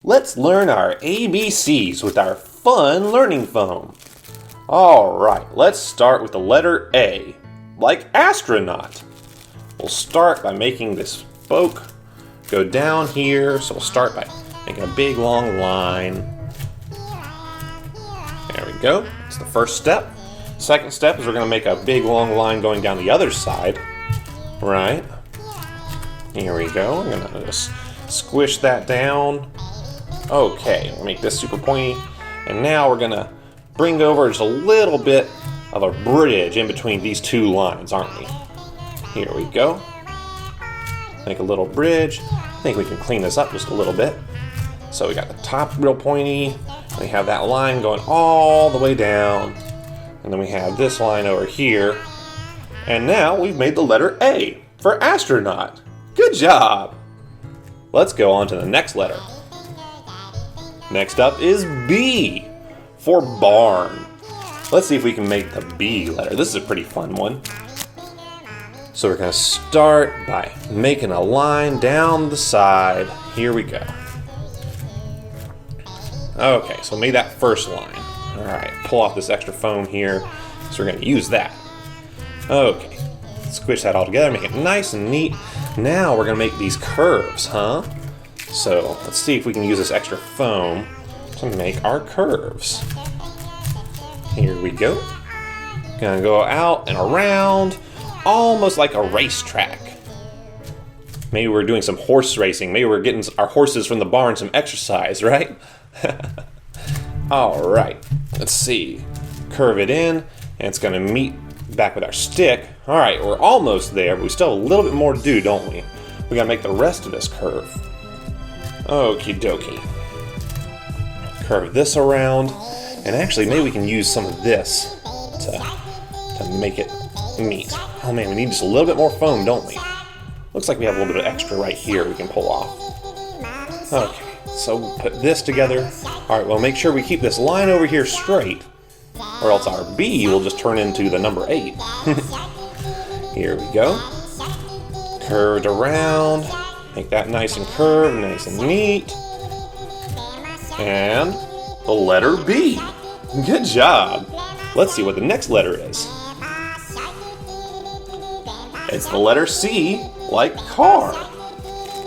Let's learn our ABCs with our fun learning foam. Alright, let's start with the letter A, like astronaut. We'll start by making this spoke go down here, so we'll start by making a big long line. There we go, that's the first step. Second step is we're going to make a big long line going down the other side. Right, here we go, I'm going to just squish that down. Okay, we'll make this super pointy, and now we're going to bring over just a little bit of a bridge in between these two lines, aren't we? Here we go. Make a little bridge. I think we can clean this up just a little bit. So we got the top real pointy, we have that line going all the way down, and then we have this line over here, and now we've made the letter A for astronaut. Good job! Let's go on to the next letter. Next up is B for barn. Let's see if we can make the B letter. This is a pretty fun one. So we're going to start by making a line down the side. Here we go. Okay, so we made that first line. Alright, pull off this extra foam here. So we're going to use that. Okay, squish that all together, make it nice and neat. Now we're going to make these curves, huh? So let's see if we can use this extra foam to make our curves. Here we go. Gonna go out and around, almost like a racetrack. Maybe we're doing some horse racing. Maybe we're getting our horses from the barn some exercise, right? All right, let's see. Curve it in, and it's gonna meet back with our stick. All right, we're almost there, but we still have a little bit more to do, don't we? We gotta make the rest of this curve. Okie dokie. Curve this around, and actually maybe we can use some of this to make it meet. Oh man, we need just a little bit more foam, don't we? Looks like we have a little bit of extra right here we can pull off. Okay, so we'll put this together. Alright, well make sure we keep this line over here straight, or else our B will just turn into the number 8. Here we go. Curved around. Make that nice and curved, nice and neat. And the letter B. Good job. Let's see what the next letter is. It's the letter C, like car.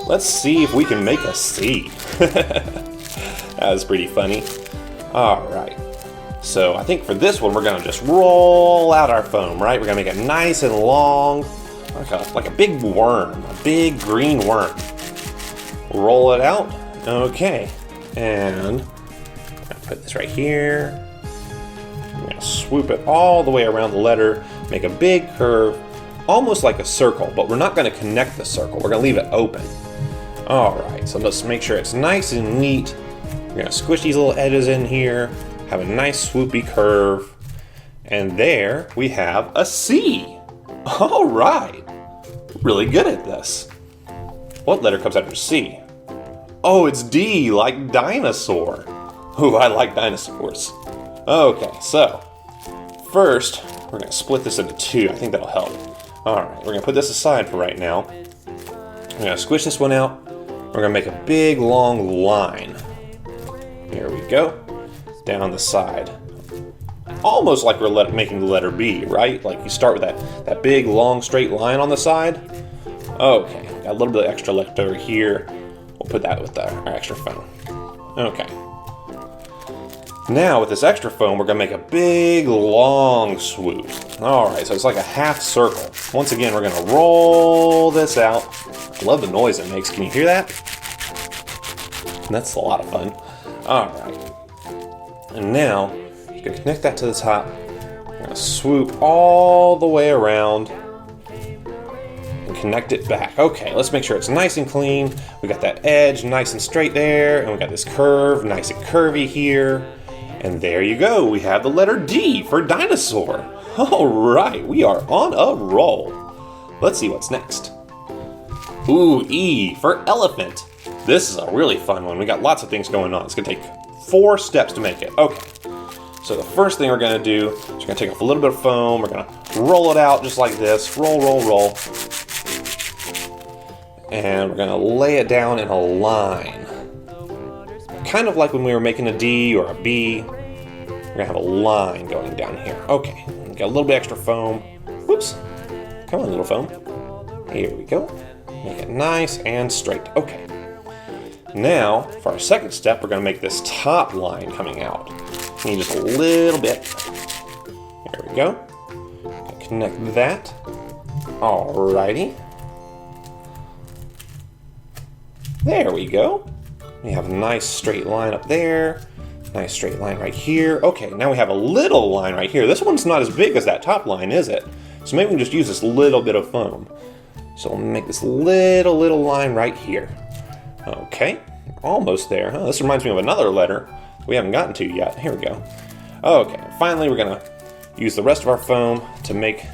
Let's see if we can make a C. That was pretty funny. Alright. So I think for this one we're going to just roll out our foam, right? We're going to make it nice and long. Like a big worm, a big green worm. Roll it out. Okay. And I'm going to put this right here. I'm going to swoop it all the way around the letter, make a big curve, almost like a circle, but we're not going to connect the circle. We're going to leave it open. Alright, so let's make sure it's nice and neat. We're going to squish these little edges in here, have a nice swoopy curve, and there we have a C. Alright. Really good at this. What letter comes after C? Oh, it's D, like dinosaur. Ooh, I like dinosaurs. Okay, so first we're going to split this into 2. I think that'll help. Alright, we're going to put this aside for right now. We're going to squish this one out. We're going to make a big long line. Here we go. Down the side. Almost like we're making the letter B, right? Like you start with that big, long, straight line on the side. Okay, got a little bit of extra left over here. We'll put that with our extra foam. Okay. Now with this extra foam, we're going to make a big, long swoop. Alright, so it's like a half circle. Once again, we're going to roll this out. I love the noise it makes. Can you hear that? That's a lot of fun. Alright. And now, you're going to connect that to the top. We're going to swoop all the way around and connect it back. Okay, let's make sure it's nice and clean. We got that edge nice and straight there, and we got this curve nice and curvy here. And there you go, we have the letter D for dinosaur. Alright, we are on a roll. Let's see what's next. Ooh, E for elephant. This is a really fun one. We got lots of things going on. It's going to take 4 steps to make it. Okay. So the first thing we're going to do is we're going to take off a little bit of foam. We're going to roll it out just like this. Roll, roll, roll. And we're going to lay it down in a line. kind of like when we were making a D or a B. We're gonna have a line going down here. Okay, got a little bit extra foam. Whoops. Come on, little foam. Here we go. Make it nice and straight. Okay. Now, for our second step, we're gonna make this top line coming out. We need just a little bit. There we go. Connect that. Alrighty. There we go. We have a nice straight line up there. Nice straight line right here. Okay, now we have a little line right here. This one's not as big as that top line, is it? So maybe we can just use this little bit of foam. So we'll make this little line right here. Okay, almost there. Huh? This reminds me of another letter we haven't gotten to yet. Here we go. Okay, finally we're gonna use the rest of our foam to make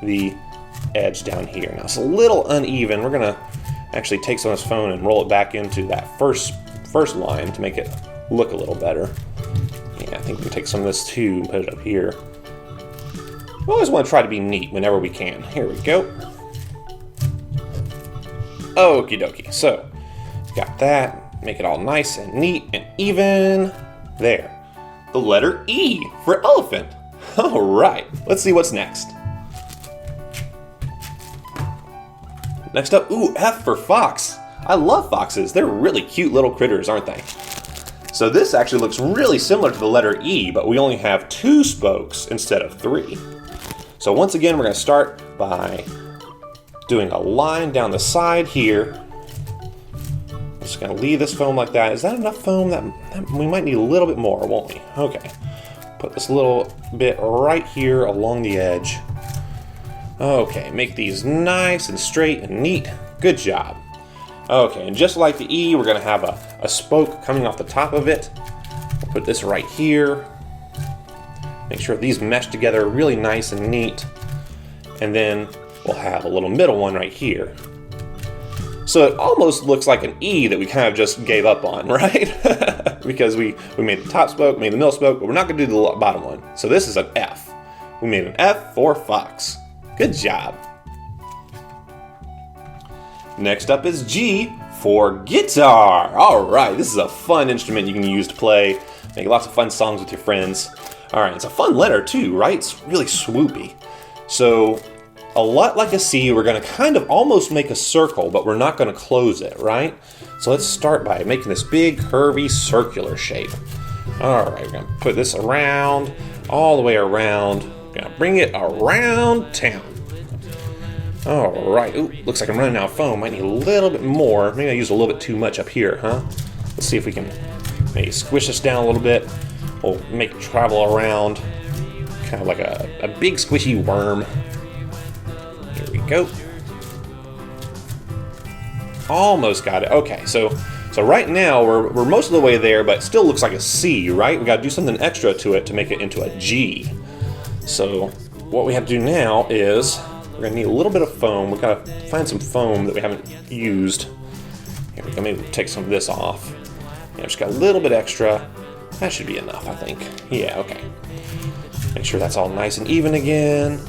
the edge down here. Now it's a little uneven. We're gonna actually take some of this foam and roll it back into that first line to make it look a little better. Yeah, I think we can take some of this too and put it up here. We always want to try to be neat whenever we can. Here we go. Okie dokie. So, got that. Make it all nice and neat and even. There. The letter E for elephant. All right. Let's see what's next. Next up, ooh, F for fox. I love foxes. They're really cute little critters, aren't they? So this actually looks really similar to the letter E, but we only have 2 spokes instead of 3. So once again, we're going to start by doing a line down the side here. I'm just going to leave this foam like that. Is that enough foam? That we might need a little bit more, won't we? Okay. Put this little bit right here along the edge. Okay, make these nice and straight and neat. Good job. Okay, and just like the E, we're going to have a spoke coming off the top of it. We'll put this right here. Make sure these mesh together really nice and neat. And then we'll have a little middle one right here. So it almost looks like an E that we kind of just gave up on, right? Because we made the top spoke, made the middle spoke, but we're not going to do the bottom one. So this is an F. We made an F for fox. Good job. Next up is G for guitar. All right, this is a fun instrument you can use to play, make lots of fun songs with your friends. All right, it's a fun letter too, right? It's really swoopy. So a lot like a C, we're gonna kind of almost make a circle, but we're not gonna close it, right? So let's start by making this big, curvy, circular shape. All right, we're gonna put this around, all the way around. We're gonna bring it around town. All right, ooh, looks like I'm running out of foam. Might need a little bit more. Maybe I used a little bit too much up here, huh? Let's see if we can maybe squish this down a little bit. We'll make it travel around, kind of like a big squishy worm. Here we go. Almost got it. Okay, so right now we're most of the way there, but it still looks like a C, right? We got to do something extra to it to make it into a G. So what we have to do now is we're going to need a little bit of foam. We've got to find some foam that we haven't used. Here we go. Maybe we'll take some of this off. Yeah, just got a little bit extra. That should be enough, I think. Yeah, okay. Make sure that's all nice and even again.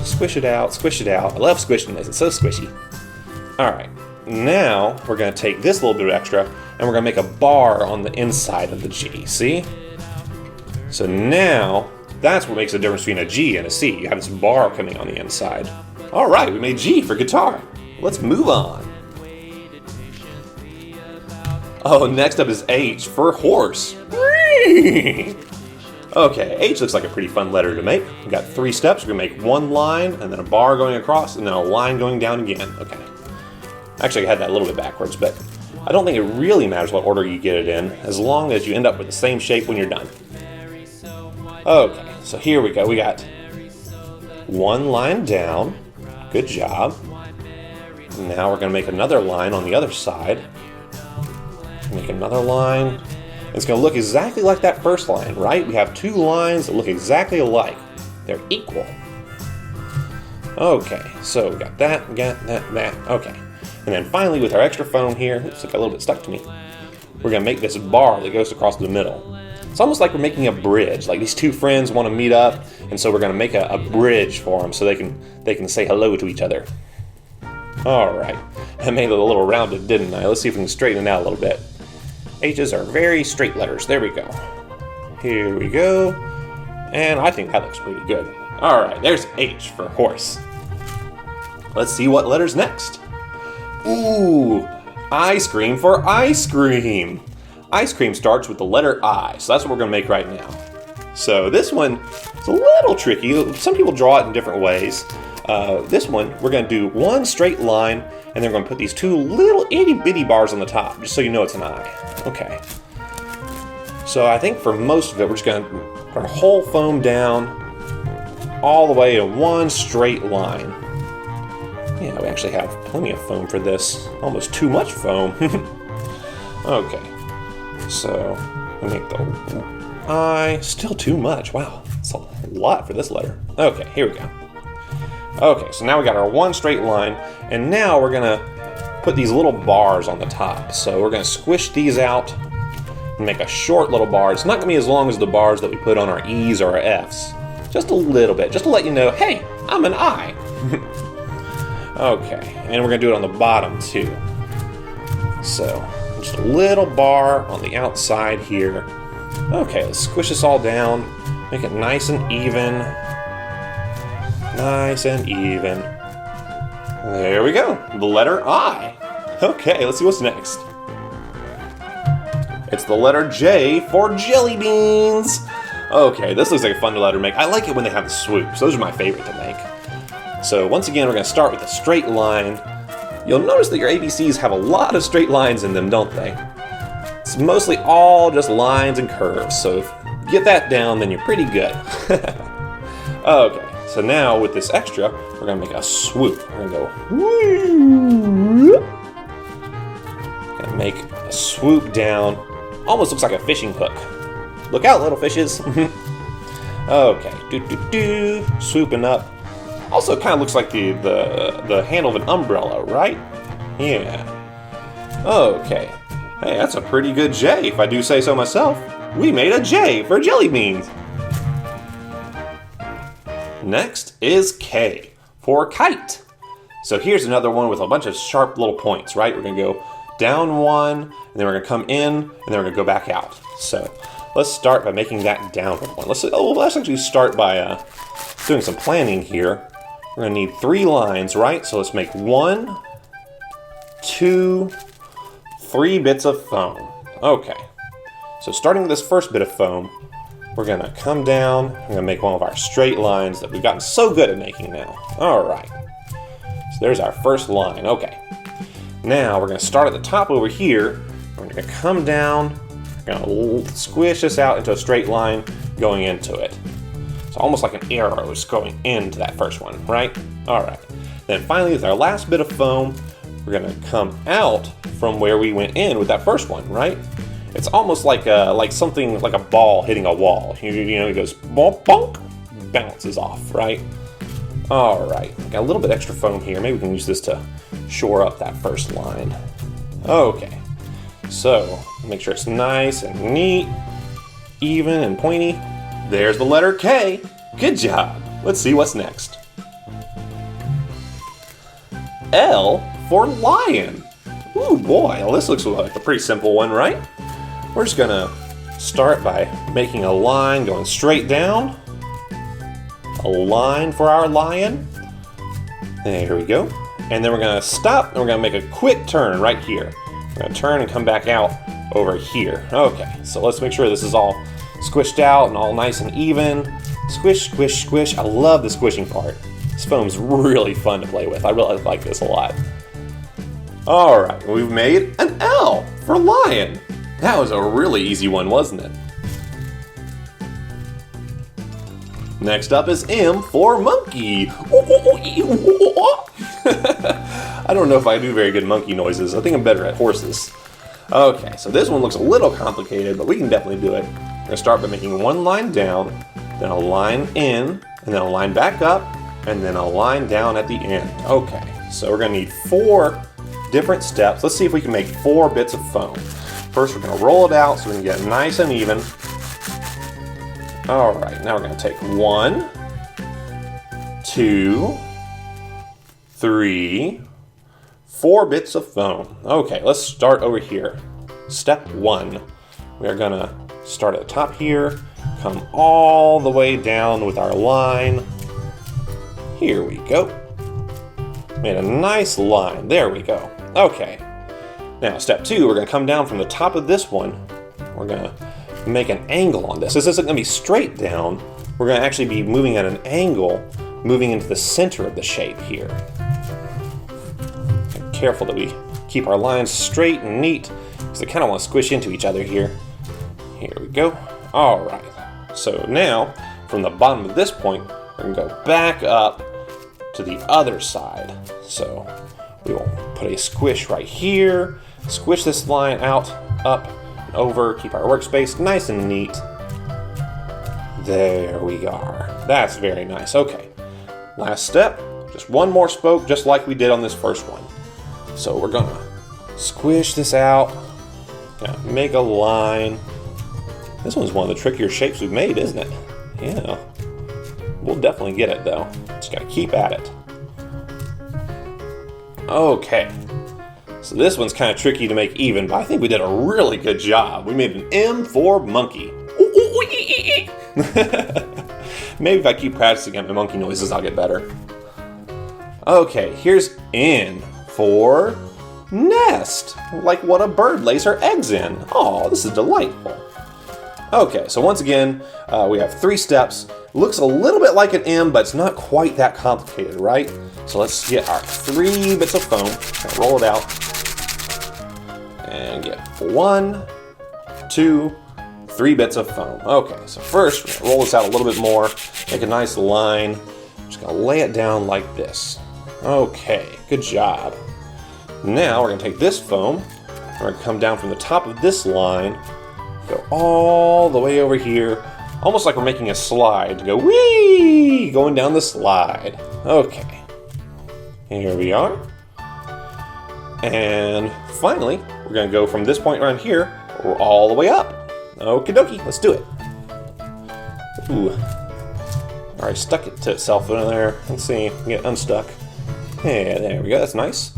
Squish it out, squish it out. I love squishing this. It's so squishy. All right. Now we're going to take this little bit of extra and we're going to make a bar on the inside of the G. See? So now that's what makes the difference between a G and a C. You have this bar coming on the inside. All right, we made G for guitar. Let's move on. Oh, next up is H for horse. Okay, H looks like a pretty fun letter to make. We've got 3 steps. We're gonna make one line, and then a bar going across, and then a line going down again. Okay. Actually, I had that a little bit backwards, but I don't think it really matters what order you get it in, as long as you end up with the same shape when you're done. Okay, so here we go. We got one line down. Good job. Now we're going to make another line on the other side. Make another line. It's going to look exactly like that first line, right? We have 2 lines that look exactly alike. They're equal. Okay, so we got that, that. Okay. And then finally, with our extra foam here, oops, it got a little bit stuck to me. We're going to make this bar that goes across the middle. It's almost like we're making a bridge. Like these 2 friends want to meet up, and so we're going to make a bridge for them so they can say hello to each other. All right. I made it a little rounded, didn't I? Let's see if we can straighten it out a little bit. H's are very straight letters. There we go. Here we go. And I think that looks pretty good. All right, there's H for horse. Let's see what letter's next. Ooh, ice cream for ice cream. Ice cream starts with the letter I, so that's what we're gonna make right now. So this one is a little tricky. Some people draw it in different ways. This one, we're gonna do one straight line, and then we're gonna put these two little itty bitty bars on the top, just so you know it's an I. Okay. So I think for most of it, we're just gonna put our whole foam down all the way in one straight line. Yeah, we actually have plenty of foam for this. Almost too much foam. Okay. So we make the I. Still too much. Wow, it's a lot for this letter. Okay, here we go. Okay, so now we got our one straight line, and now we're gonna put these little bars on the top. So we're gonna squish these out and make a short little bar. It's not gonna be as long as the bars that we put on our E's or our F's. Just a little bit, just to let you know, hey, I'm an I. Okay, and we're gonna do it on the bottom too. So just a little bar on the outside here. Okay, let's squish this all down, make it nice and even. Nice and even. There we go, the letter I. Okay, let's see what's next. It's the letter J for Jellybeans. Okay, this looks like a fun letter to make. I like it when they have the swoops. Those are my favorite to make. So once again, we're going to start with a straight line. You'll notice that your ABCs have a lot of straight lines in them, don't they? It's mostly all just lines and curves, so if you get that down, then you're pretty good. Okay, so now with this extra, we're going to make a swoop. We're going to go whoop. Going to make a swoop down. Almost looks like a fishing hook. Look out, little fishes. Okay, swooping up. Also kind of looks like the handle of an umbrella, right? Yeah. Okay. Hey, that's a pretty good J, if I do say so myself. We made a J for Jellybeans. Next is K for kite. So here's another one with a bunch of sharp little points, right? We're gonna go down one, and then we're gonna come in, and then we're gonna go back out. So let's start by making that downward one. Let's actually start by doing some planning here. We're gonna need 3 lines, right? So let's make 1, 2, 3 bits of foam. Okay. So starting with this first bit of foam, we're gonna come down, we're gonna make one of our straight lines that we've gotten so good at making now. All right. So there's our first line, okay. Now we're gonna start at the top over here. We're gonna come down, we're gonna squish this out into a straight line going into it. It's almost like an arrow is going into that first one, right? All right. Then finally, with our last bit of foam, we're gonna come out from where we went in with that first one, right? It's almost like something like a ball hitting a wall. You know, it goes bonk, bonk, bounces off, right? All right. Got a little bit extra foam here. Maybe we can use this to shore up that first line. Okay. So make sure it's nice and neat, even and pointy. There's the letter K. Good job. Let's see what's next. L for lion. Ooh boy, well, this looks like a pretty simple one, right? We're just gonna start by making a line going straight down. A line for our lion. There we go. And then we're gonna stop and we're gonna make a quick turn right here. We're gonna turn and come back out over here. Okay, so let's make sure this is all squished out and all nice and even. Squish, squish, squish. I love the squishing part. This foam's really fun to play with. I really like this a lot. All right, we've made an L for lion. That was a really easy one, wasn't it? Next up is M for monkey. I don't know if I do very good monkey noises. I think I'm better at horses. Okay, so this one looks a little complicated, but we can definitely do it. We're gonna start by making one line down, then a line in, and then a line back up, and then a line down at the end. Okay, so we're gonna need 4 different steps. Let's see if we can make 4 bits of foam. First, we're gonna roll it out so we can get it nice and even. All right, now we're gonna take 1, 2, 3, 4 bits of foam. Okay, let's start over here. step 1. We are going to start at the top here, come all the way down with our line. Here we go. Made a nice line. There we go. Okay. Now, step 2, we're going to come down from the top of this one. We're going to make an angle on this. This isn't going to be straight down. We're going to actually be moving at an angle, moving into the center of the shape here. Be careful that we keep our lines straight and neat, because they kind of want to squish into each other here. Here we go. All right. So now, from the bottom of this point, we're going to go back up to the other side. So we will put a squish right here, squish this line out, up, and over, keep our workspace nice and neat. There we are. That's very nice. Okay, last step, just one more spoke, just like we did on this first one. So we're gonna squish this out, make a line. This one's one of the trickier shapes we've made, isn't it? Yeah. We'll definitely get it though. Just gotta keep at it. Okay. So this one's kind of tricky to make even, but I think we did a really good job. We made an M for monkey. Maybe if I keep practicing at my monkey noises, I'll get better. Okay, here's N for nest. Like what a bird lays her eggs in. Oh, this is delightful. Okay, so once again, we have 3 steps. Looks a little bit like an M, but it's not quite that complicated, right? So let's get our 3 bits of foam, roll it out, and get 1, 2, 3 bits of foam. Okay, so first, we're gonna roll this out a little bit more, make a nice line. Just gonna lay it down like this. Okay, good job. Now we're gonna take this foam, we're gonna come down from the top of this line, go all the way over here, almost like we're making a slide, to go whee, going down the slide. Okay, here we are. And finally, we're gonna go from this point around here, all the way up. Okie dokie, let's do it. Ooh. Alright, stuck it to itself in there. Let's see, get unstuck. Yeah, there we go, that's nice.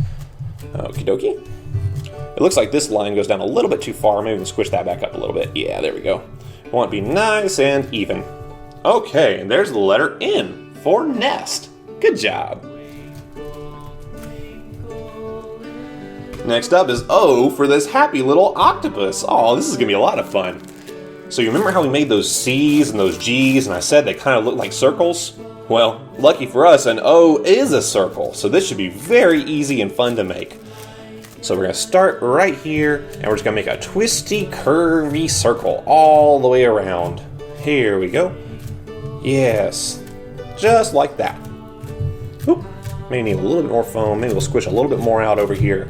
Okie dokie. It looks like this line goes down a little bit too far. Maybe we can squish that back up a little bit. Yeah, there we go. We want it to be nice and even. Okay, and there's the letter N for nest. Good job. Next up is O for this happy little octopus. Oh, this is gonna be a lot of fun. So you remember how we made those C's and those G's and I said they kind of look like circles? Well, lucky for us, an O is a circle, so this should be very easy and fun to make. So we're gonna start right here and we're just gonna make a twisty, curvy circle all the way around. Here we go. Yes, just like that. Oop. Maybe need a little bit more foam, maybe we'll squish a little bit more out over here.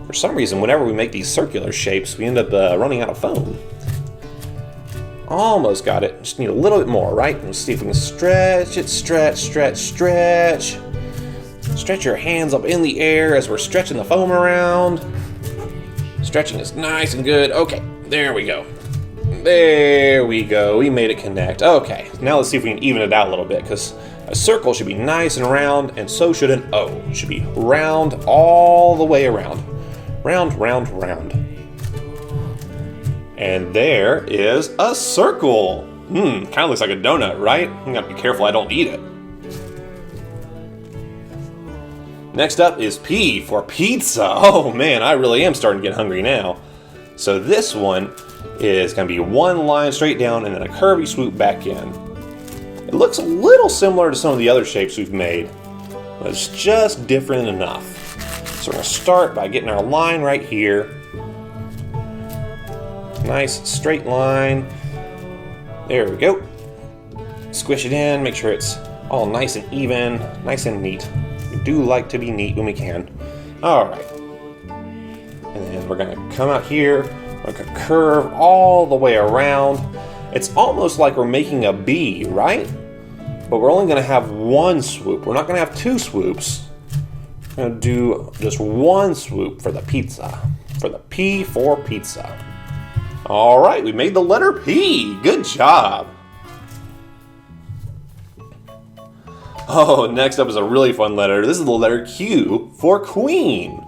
For some reason, whenever we make these circular shapes, we end up running out of foam. Almost got it. Just need a little bit more, right? Let's see if we can stretch it. Stretch, stretch, stretch. Stretch your hands up in the air as we're stretching the foam around. Stretching is nice and good. Okay, there we go. There we go. We made it connect. Okay, now let's see if we can even it out a little bit, because a circle should be nice and round, and so should an O. It should be round all the way around. Round, round, round. And there is a circle. Kind of looks like a donut, right? I'm gonna be careful I don't eat it. Next up is P for pizza. Oh man, I really am starting to get hungry now. So this one is gonna be one line straight down and then a curvy swoop back in. It looks a little similar to some of the other shapes we've made, but it's just different enough. So we're gonna start by getting our line right here. Nice straight line. There we go. Squish it in, make sure it's all nice and even, nice and neat. We do like to be neat when we can. All right. And then we're gonna come out here, we're gonna curve all the way around. It's almost like we're making a B, right? But we're only gonna have one swoop. We're not gonna have 2 swoops. We're gonna do just one swoop for the pizza, for the P for pizza. All right, we made the letter P. Good job. Oh, next up is a really fun letter. This is the letter Q for queen.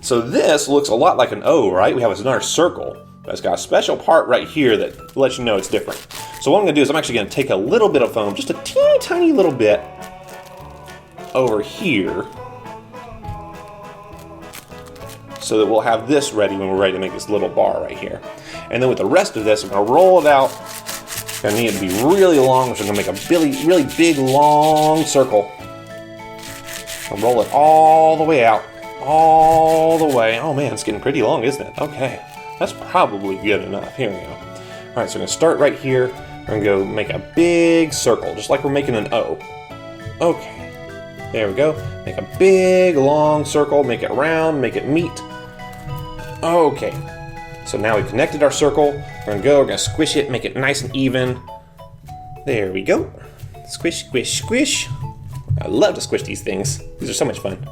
So this looks a lot like an O, right? We have another circle. But it's got a special part right here that lets you know it's different. So what I'm going to do is I'm actually going to take a little bit of foam, just a teeny tiny little bit, over here, so that we'll have this ready when we're ready to make this little bar right here. And then with the rest of this, I'm going to roll it out. It's going to need it to be really long, so I'm going to make a really big, long circle. I'll roll it all the way out. All the way. Oh man, it's getting pretty long, isn't it? Okay, that's probably good enough. Here we go. All right, so we're going to start right here. We're going to go make a big circle, just like we're making an O. Okay, there we go. Make a big, long circle, make it round, make it meet. Okay, so now we've connected our circle. We're going to squish it, make it nice and even. There we go. Squish, squish, squish. I love to squish these things. These are so much fun.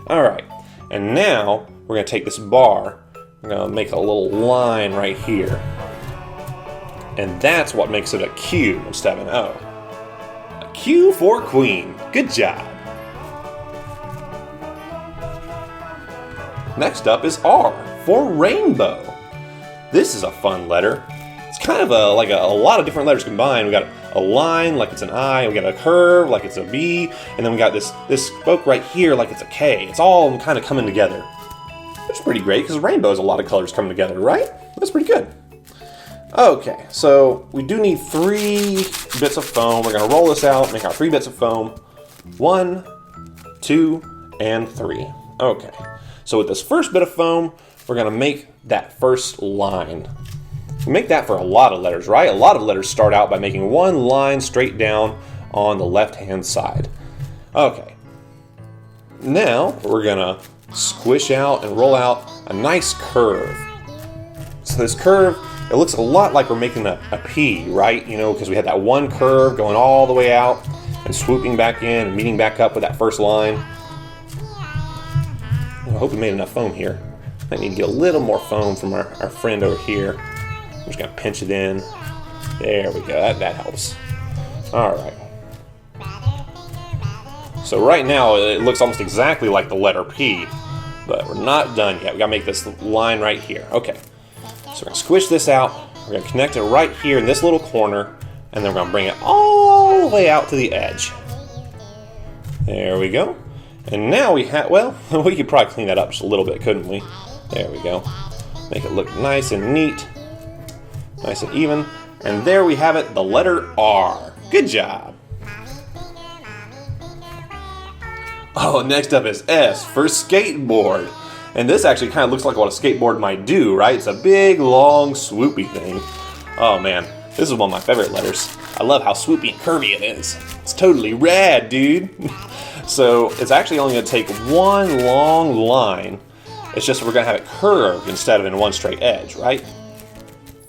All right, and now we're going to take this bar. We're going to make a little line right here. And that's what makes it a Q instead of an O. A Q for Queen. Good job. Next up is R for Rainbow. This is a fun letter. It's kind of like a lot of different letters combined. We got a line like it's an I, we got a curve like it's a B, and then we got this spoke right here like it's a K. It's all kind of coming together. Which is pretty great because rainbow is a lot of colors coming together, right? That's pretty good. Okay, so we do need 3 bits of foam. We're going to roll this out, make our 3 bits of foam. 1, 2, and 3. Okay, so with this first bit of foam, we're going to make that first line. We make that for a lot of letters, right? A lot of letters start out by making one line straight down on the left-hand side. Okay, now we're going to squish out and roll out a nice curve. So this curve, it looks a lot like we're making a P, right? You know, because we had that one curve going all the way out and swooping back in and meeting back up with that first line. I hope we made enough foam here. I need to get a little more foam from our friend over here. I'm just going to pinch it in. There we go. That helps. All right. So right now it looks almost exactly like the letter P, but we're not done yet. We got to make this line right here. Okay. So we're going to squish this out. We're going to connect it right here in this little corner, and then we're going to bring it all the way out to the edge. There we go. And now we have, well, we could probably clean that up just a little bit, couldn't we? There we go. Make it look nice and neat. Nice and even. And there we have it, the letter R. Good job. Oh, next up is S for skateboard. And this actually kind of looks like what a skateboard might do, right? It's a big, long, swoopy thing. Oh man, this is one of my favorite letters. I love how swoopy and curvy it is. It's totally rad, dude. So it's actually only going to take one long line. It's just we're going to have it curved instead of in one straight edge, right?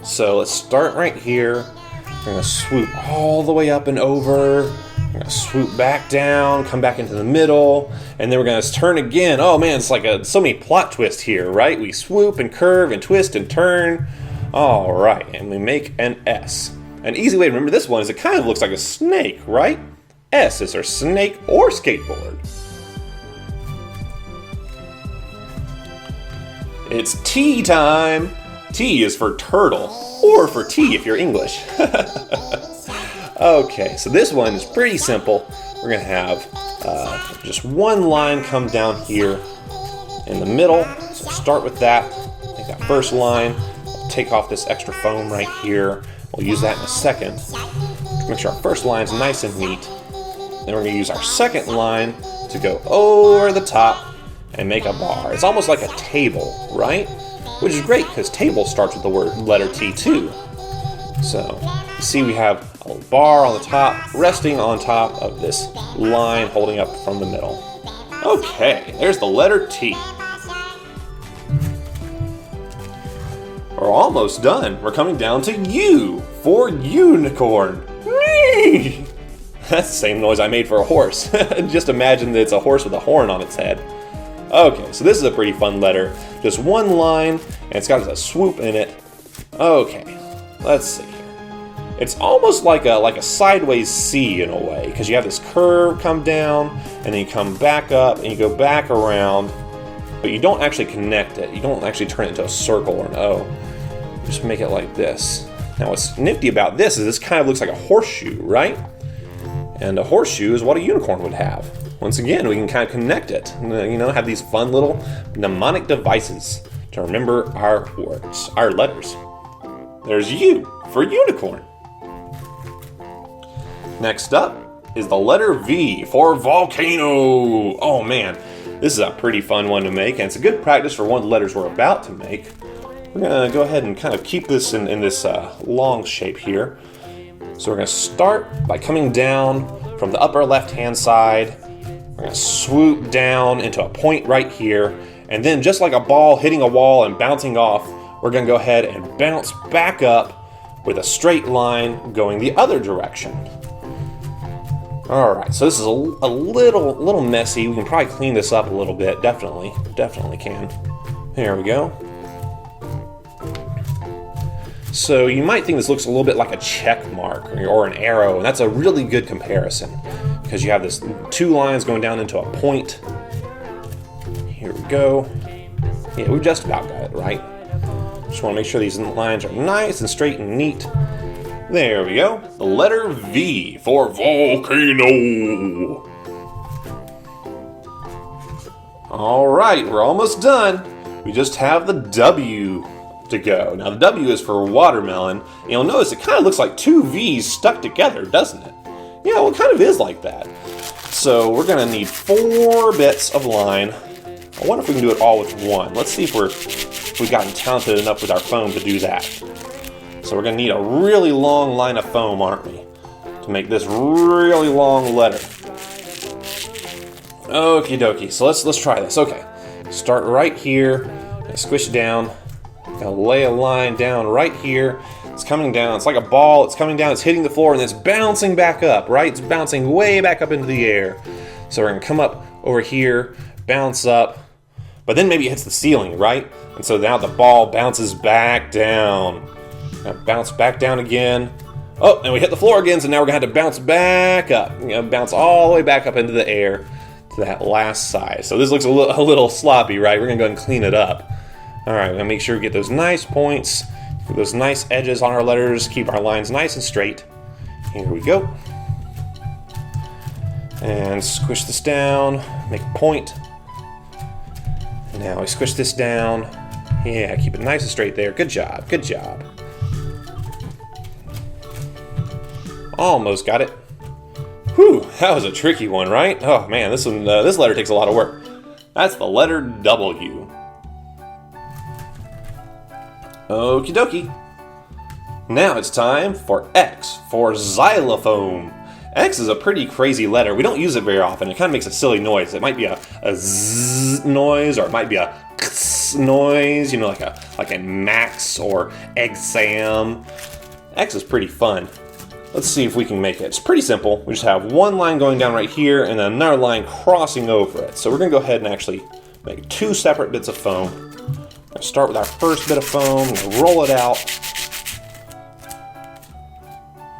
So let's start right here. We're going to swoop all the way up and over. We're going to swoop back down, come back into the middle, and then we're going to turn again. Oh man, it's like so many plot twists here, right? We swoop and curve and twist and turn. All right, and we make an S. An easy way to remember this one is it kind of looks like a snake, right? S is for snake or skateboard. It's T time. T is for turtle, or for tea if you're English. Okay, so this one is pretty simple. We're going to have just one line come down here in the middle. So start with that. Make that first line. We'll take off this extra foam right here. We'll use that in a second. Make sure our first line's nice and neat. Then we're going to use our second line to go over the top and make a bar. It's almost like a table, right? Which is great because table starts with the letter T too. So you see we have a bar on the top resting on top of this line holding up from the middle. Okay, there's the letter T. We're almost done. We're coming down to U for unicorn. Whee! That's the same noise I made for a horse. Just imagine that it's a horse with a horn on its head. Okay, so this is a pretty fun letter. Just one line, and it's got a swoop in it. Okay, let's see here. It's almost like a sideways C in a way, because you have this curve come down, and then you come back up, and you go back around. but you don't actually connect it. You don't actually turn it into a circle or an O. You just make it like this. Now what's nifty about this is this kind of looks like a horseshoe, right? And a horseshoe is what a unicorn would have. Once again, we can kind of connect it, you know, have these fun little mnemonic devices to remember our words, our letters. There's U for unicorn. Next up is the letter V for volcano. Oh man, this is a pretty fun one to make, and it's a good practice for one of the letters we're about to make. We're gonna go ahead and kind of keep this in this long shape here. So we're gonna start by coming down from the upper left-hand side. We're gonna swoop down into a point right here, and then just like a ball hitting a wall and bouncing off, we're gonna go ahead and bounce back up with a straight line going the other direction. All right, so this is a little messy. We can probably clean this up a little bit. Definitely can. There we go. So you might think this looks a little bit like a check mark or an arrow, and that's a really good comparison because you have this two lines going down into a point. Here we go. Yeah, we've just about got it right. Just want to make sure these lines are nice and straight and neat. There we go. The letter V for volcano. All right, we're almost done. We just have the W to go. Now the W is for watermelon. And you'll notice it kind of looks like two V's stuck together, doesn't it? Yeah, well, it kind of is like that. So we're gonna need 4 bits of line. I wonder if we can do it all with one. Let's see if we've gotten talented enough with our foam to do that. So we're gonna need a really long line of foam, aren't we? To make this really long letter. Okie dokie, so let's try this. Okay, start right here, squish it down. Gonna lay a line down right here. It's coming down, it's like a ball, it's coming down, it's hitting the floor, and then it's bouncing back up, right? It's bouncing way back up into the air. So we're gonna come up over here, bounce up, but then maybe it hits the ceiling, right? And so now the ball bounces back down. Now bounce back down again. Oh, and we hit the floor again, so now we're gonna have to bounce back up. You know, bounce all the way back up into the air to that last side. So this looks a little sloppy, right? We're gonna go ahead and clean it up. All right, we're gonna make sure we get those nice points, get those nice edges on our letters, keep our lines nice and straight. Here we go. And squish this down, make a point. Now we squish this down. Yeah, keep it nice and straight there. Good job, good job. Almost got it. Whew, that was a tricky one, right? Oh man, this letter takes a lot of work. That's the letter W. Okie dokie. Now it's time for X for xylophone. X is a pretty crazy letter. We don't use it very often. It kind of makes a silly noise. It might be a Z noise, or it might be a X noise, you know, like a Max or exam. X is pretty fun. Let's see if we can make it. It's pretty simple. We just have one line going down right here and then another line crossing over it. So we're gonna go ahead and actually make 2 separate bits of foam. We're gonna start with our first bit of foam, we're gonna roll it out.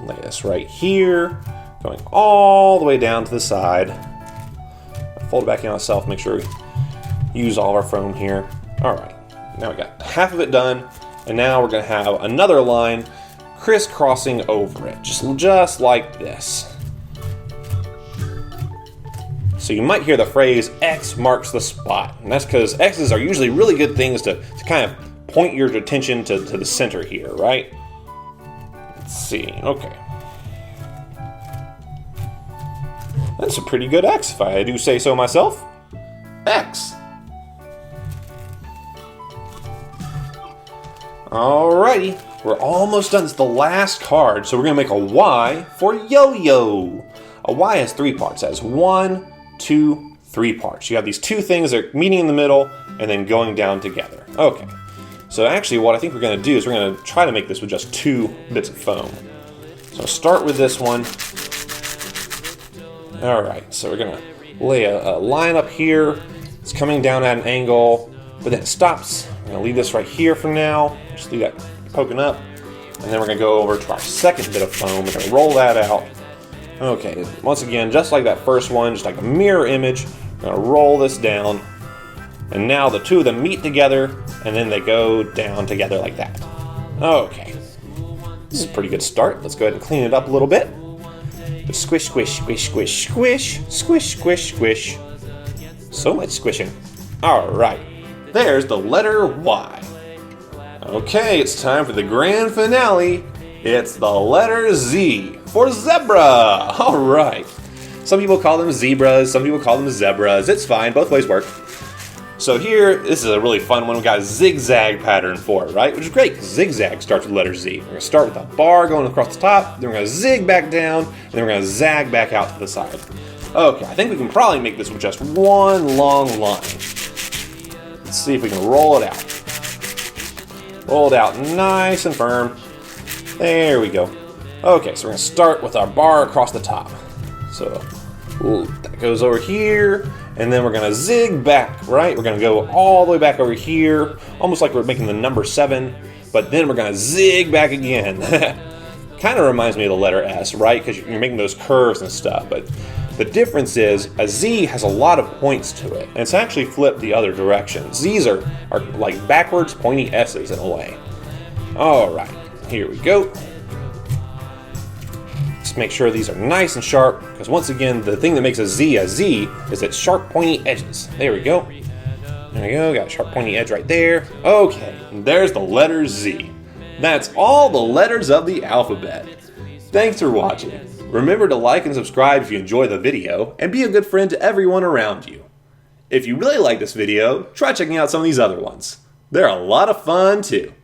Lay this right here, going all the way down to the side. Fold it back in on itself, make sure we use all of our foam here. All right, now we got half of it done, and now we're gonna have another line crisscrossing over it, just like this. So you might hear the phrase X marks the spot, and that's because X's are usually really good things to kind of point your attention to the center here, right? Let's see, okay. That's a pretty good X, if I do say so myself. X. Alrighty. We're almost done. It's the last card, so we're going to make a Y for yo-yo. A Y has 3 parts. It has 1, 2, 3 parts. You have these 2 things that are meeting in the middle and then going down together. Okay. So actually what I think we're going to do is we're going to try to make this with just 2 bits of foam. So start with this one. Alright, so we're going to lay a line up here. It's coming down at an angle, but then it stops. I'm going to leave this right here for now. Just leave that poking up, and then we're going to go over to our second bit of foam. We're going to roll that out. Okay, once again, just like that first one, just like a mirror image, we're going to roll this down. And now the two of them meet together, and then they go down together like that. Okay. This is a pretty good start. Let's go ahead and clean it up a little bit. Just squish, squish, squish, squish, squish, squish, squish, squish. So much squishing. Alright. There's the letter Y. Okay, it's time for the grand finale. It's the letter Z for zebra. Alright. Some people call them zebras, some people call them zebras. It's fine, both ways work. So here, this is a really fun one. We got a zigzag pattern for it, right? Which is great, because zigzag starts with letter Z. We're going to start with a bar going across the top, then we're going to zig back down, and then we're going to zag back out to the side. Okay, I think we can probably make this with just one long line. Let's see if we can roll it out. Roll it out nice and firm. There we go. Okay, so we're going to start with our bar across the top. So that goes over here, and then we're going to zig back, right? We're going to go all the way back over here, almost like we're making the number 7, but then we're going to zig back again. Kind of reminds me of the letter S, right? Because you're making those curves and stuff, but the difference is a Z has a lot of points to it, and it's actually flipped the other direction. Z's are like backwards pointy S's in a way. All right, here we go. Just make sure these are nice and sharp, because once again, the thing that makes a Z is its sharp pointy edges. There we go. There we go, got a sharp pointy edge right there. Okay, and there's the letter Z. That's all the letters of the alphabet. Thanks for watching. Remember to like and subscribe if you enjoy the video, and be a good friend to everyone around you. If you really like this video, try checking out some of these other ones. They're a lot of fun too.